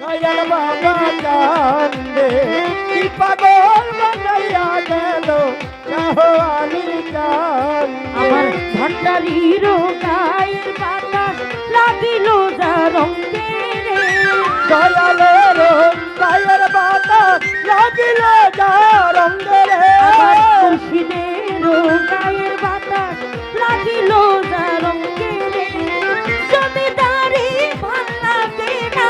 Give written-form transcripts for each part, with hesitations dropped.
দয়াল বাবা চান্দে কি পাগল বানাইয়া গেল শাহওয়ালি চাঁদ আমার ভান্ডারির গায়ের বাতাস লাগিল যা রঙে রে দয়ালের গায়ের বাতাস লাগিল যা রঙে রে আমার মুর্শিদের গায়ের বাতাস লাগিল যা রঙে রে জমিদারি ভাল লাগে না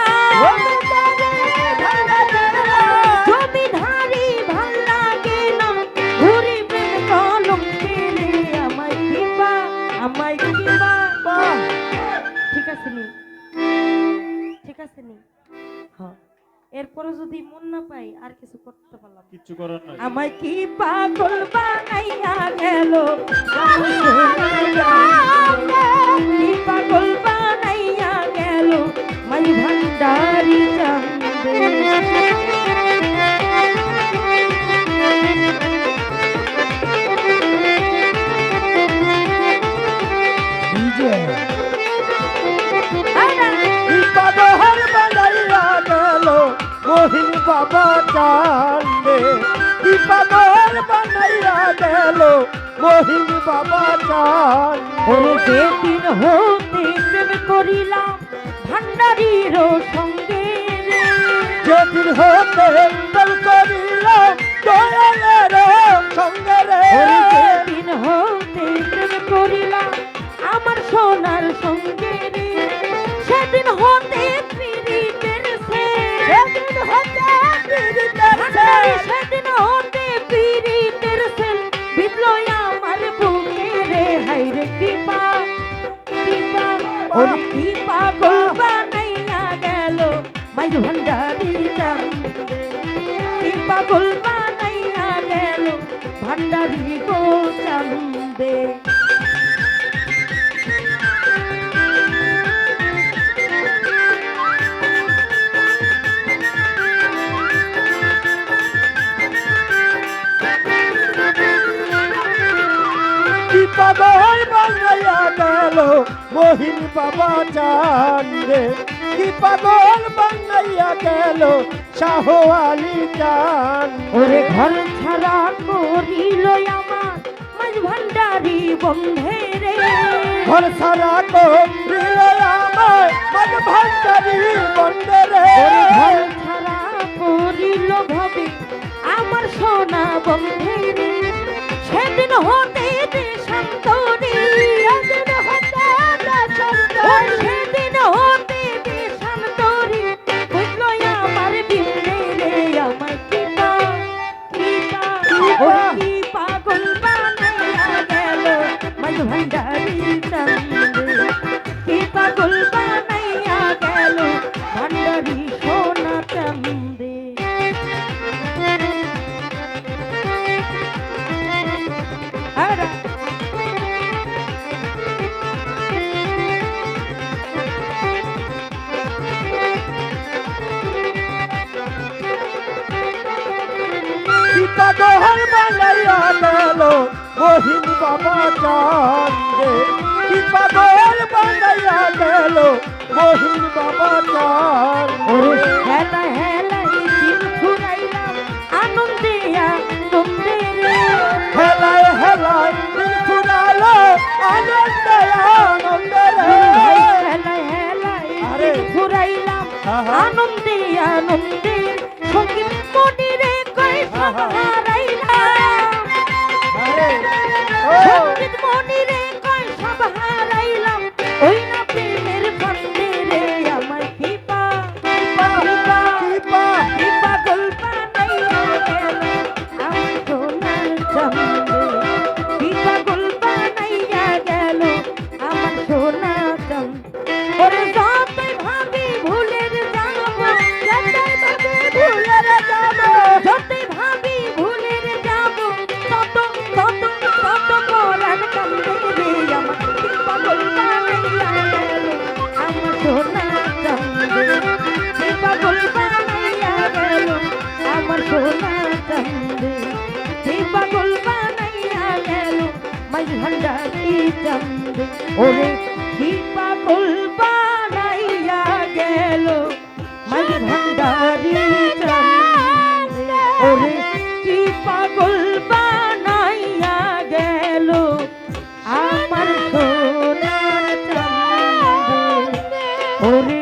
জমিদারি ভাল লাগে না ঘুরি প্রেম কলঙ্কে রে আমায় কিবা ঠিক আছে নি ঠিক আছে নি হ্যাঁ এরপরে যদি মন না পাই আর কিছু করতে পারলাম কিছু করার নাই আমায় কি পাগল বানাইয়া গেল কি পাগল বানাইয়া গেল মাই ভান্ডারি চান্দে মোহিন বাবা চান্দে কি পাগল বানাইয়া গেল মোহিন বাবা চাঁদ ওরে যেদিন হতে প্রেম করিলাম ভান্ডারির সঙ্গে রে যেদিন হতে প্রেম করিলাম দয়ালের সঙ্গে রে ওরে যেদিন হতে প্রেম করিলাম আমার সোনার সঙ্গে রে সেদিন হতে পীড়িতের সেদিন হতে পীড়িতের সেদিন হতে পীড়িতের সেল বিদ্লো আমার বুকে রে হাই রে কৃপা ওরে কি পাগল বানাইয়া গেল মাই ভান্ডারি চান্দে কি পাগল বানাইয়া গেল ভান্ডারি গো চান্দে পাগল বানাইয়া গেল মোহিন বাবা চান্দে কি পাগল বানাইয়া গেল শাহওয়ালি চাঁদ ওরে ঘর ছাড়া করিল আমার মাঝ ভান্ডারি বন্ধে রে ঘর সারা করিল আমার মন ভান্ডারি বন্ধে রে ওরে ঘর ছাড়া করিল ভাবে আমার সোনা বন্ধে রে সেদিন হতে দেশান্তরী সেদিন হতে দেশান্তরী বুঝলো আমার বিন্দে রে আমার কৃপা কি পাগল বানাইয়া গেল মাই ভান্ডারি চান্দে কি পাগল বানাইয়া গেল ভান্ডারি সোনা চান্দে পাগল বানাইয়া গেল মোহিন বাবা চান্দে কি পাগল বানাইয়া গেল মোহিন বাবা চাঁদ ওরে হেলা হেলাই দিন ঘুরাইলাম আনন্দে আনন্দে রে হেলায় হেলায় দিন ফুরালো আনন্দে আনন্দে রে হেলাই হেলাই দিন ঘুরাইলাম আনন্দে আনন্দে সঙ্গীত মনি রে কই সব হারাইলাম সঙ্গীত মনি রে কই সব হারাইলাম ওই না প্রেমের ফান্দে রে আমার কৃপা পাগল বানাইয়া গেল আমার সোনার চান্দে কি পাগল বানাইয়া গেল আমার সোনা চাঁদ ওরে যতই ভাবি ভুলের যাব যতই ভাবি ভুলের যাব তত তত তত পরাণ কান্দে রে আমার কি পাগল বানাইয়া গেল আমার সোনা চান্দে কি পাগল বানাইয়া গেল আমার সোনা চান্দে কি পাগল বানাইয়া গেল মাই ভান্ডারি চান্দে ওরে কি পাগল বানাইয়া গেল মাই ভান্ডারি ওরে কি পাগল বানাইয়া গেল আমার সোনার চাঁদে ওরে